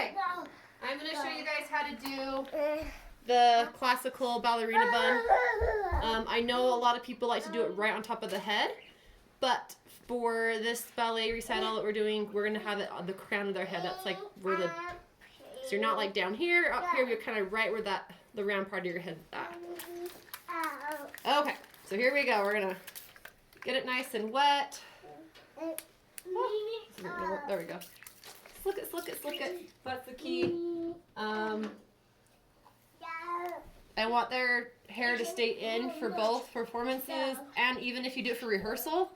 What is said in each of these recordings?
Okay, I'm going to show you guys how to do the classical ballerina bun. I know a lot of people like to do it right on top of the head, but for this ballet recital that we're doing, we're going to have it on the crown of their head. That's like where the, so you're not like down here, up here, you're kind of right where that, the round part of your head is at. Okay, so here we go. We're going to get it nice and wet. Oh, there we go. Slick it, slick it, slick it. That's the key. I want their hair to stay in for both performances, and even if you do it for rehearsal,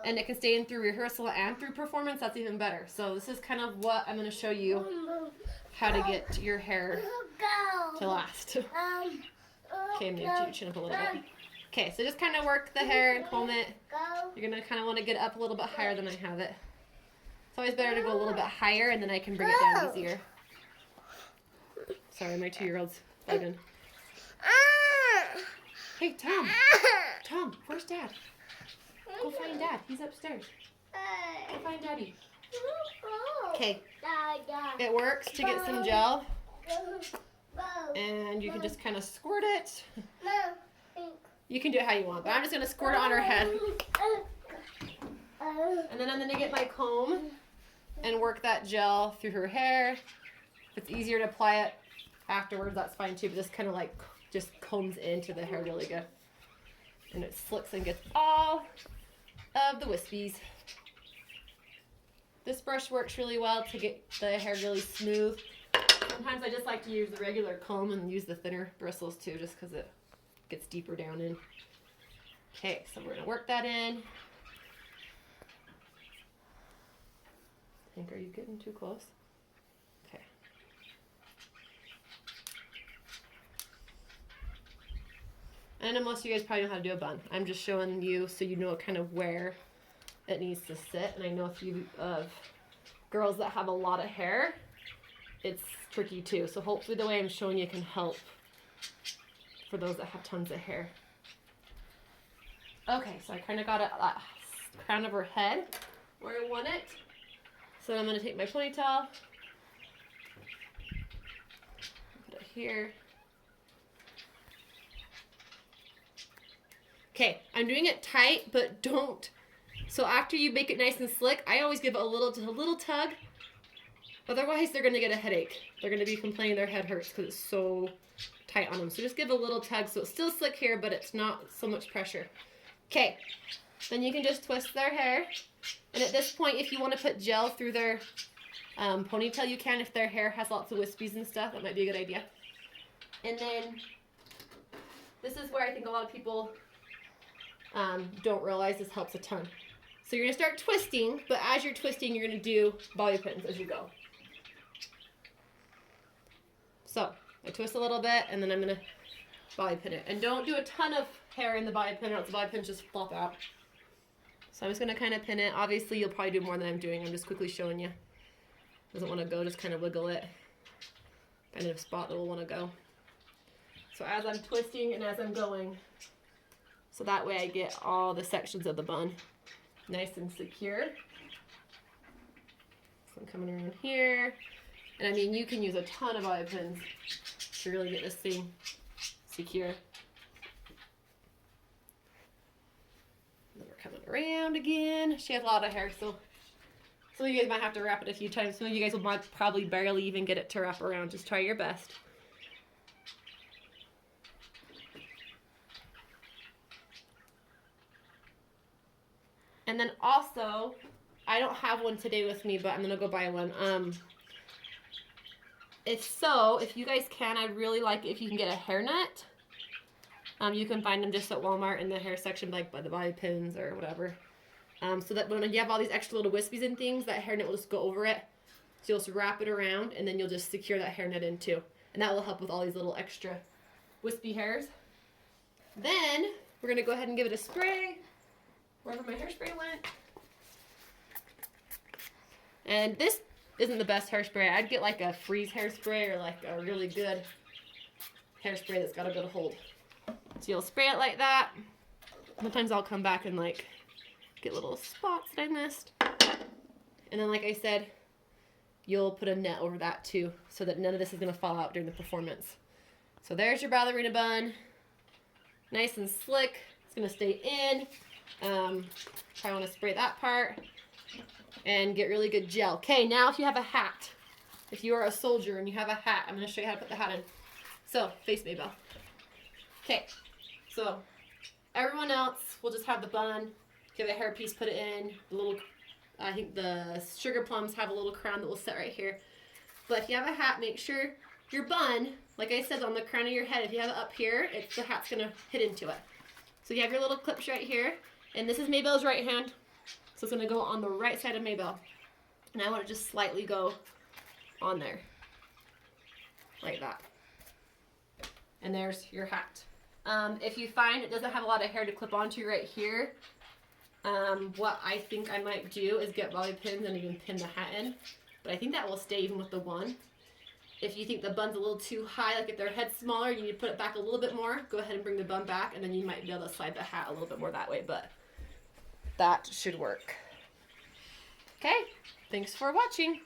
and it can stay in through rehearsal and through performance, that's even better. So this is kind of what I'm going to show you how to get your hair to last. Okay, I'm going to chin up a little bit. Okay, so just kind of work the hair and comb it. You're going to kind of want to get it up a little bit higher than I have it. It's always better to go a little bit higher, and then I can bring it down easier. Sorry, my 2-year-old's bugging. Hey, Tom. Tom, where's Dad? Go find Dad. He's upstairs. Go find Daddy. Okay. It works to get some gel. And you can just kind of squirt it. You can do it how you want, but I'm just going to squirt it on her head. And then I'm going to get my comb and work that gel through her hair. If it's easier to apply it afterwards, that's fine too, but this kind of like just combs into the hair really good. And it slicks and gets all of the wispies. This brush works really well to get the hair really smooth. Sometimes I just like to use the regular comb and use the thinner bristles too, just because it gets deeper down in. Okay, so we're going to work that in. I think, are you getting too close? Okay. I know most of you guys probably know how to do a bun. I'm just showing you so you know kind of where it needs to sit. And I know a few girls that have a lot of hair, it's tricky too. So hopefully the way I'm showing you can help for those that have tons of hair. Okay, so I kind of got it at the crown of her head where I want it. So I'm going to take my ponytail, put it here. Okay, I'm doing it tight, but don't. So after you make it nice and slick, I always give it a little tug. Otherwise, they're going to get a headache. They're going to be complaining their head hurts because it's so tight on them. So just give a little tug so it's still slick here, but it's not so much pressure. Okay, then you can just twist their hair. And at this point, if you want to put gel through their ponytail, you can. If their hair has lots of wispies and stuff, that might be a good idea. And then this is where I think a lot of people don't realize this helps a ton. So you're going to start twisting, but as you're twisting, you're going to do bobby pins as you go. So I twist a little bit, and then I'm going to bobby pin it. And don't do a ton of hair in the bobby pin, or else the bobby pins just flop out. So I'm just going to kind of pin it. Obviously, you'll probably do more than I'm doing. I'm just quickly showing you. Doesn't want to go, just kind of wiggle it. Kind of spot that will want to go. So as I'm twisting and as I'm going, so that way I get all the sections of the bun nice and secure. So I'm coming around here. And I mean, you can use a ton of bobby pins to really get this thing secure. And then we're coming around again. She has a lot of hair, so some of you guys might have to wrap it a few times. Some of you guys will probably barely even get it to wrap around. Just try your best. And then also, I don't have one today with me, but I'm going to go buy one. If you guys can, I'd really like it if you can get a hairnet. You can find them just at Walmart in the hair section, like by the bobby pins or whatever. So that when you have all these extra little wispies and things, that hairnet will just go over it. So you'll just wrap it around, and then you'll just secure that hairnet in too. And that will help with all these little extra wispy hairs. Then, we're going to go ahead and give it a spray. Wherever my hairspray went. And this isn't the best hairspray. I'd get like a freeze hairspray or like a really good hairspray that's got a good hold. So you'll spray it like that. Sometimes I'll come back and like get little spots that I missed. And then like I said, you'll put a net over that too, so that none of this is going to fall out during the performance. So there's your ballerina bun. Nice and slick. It's going to stay in. I want to spray that part and get really good gel. Okay, now if you have a hat, if you are a soldier and you have a hat, I'm going to show you how to put the hat in. So, face Maybell. Okay, so everyone else will just have the bun, give a hairpiece, put it in, the little, I think the sugar plums have a little crown that will sit right here. But if you have a hat, make sure your bun, like I said, on the crown of your head, if you have it up here, the hat's going to hit into it. So you have your little clips right here, and this is Maybell's right hand, so it's going to go on the right side of Maybell. And I want to just slightly go on there, like that. And there's your hat. If you find it doesn't have a lot of hair to clip onto right here, what I think I might do is get bobby pins and even pin the hat in. But I think that will stay even with the one. If you think the bun's a little too high, like if their head's smaller, you need to put it back a little bit more. Go ahead and bring the bun back, and then you might be able to slide the hat a little bit more that way, but that should work. Okay, thanks for watching.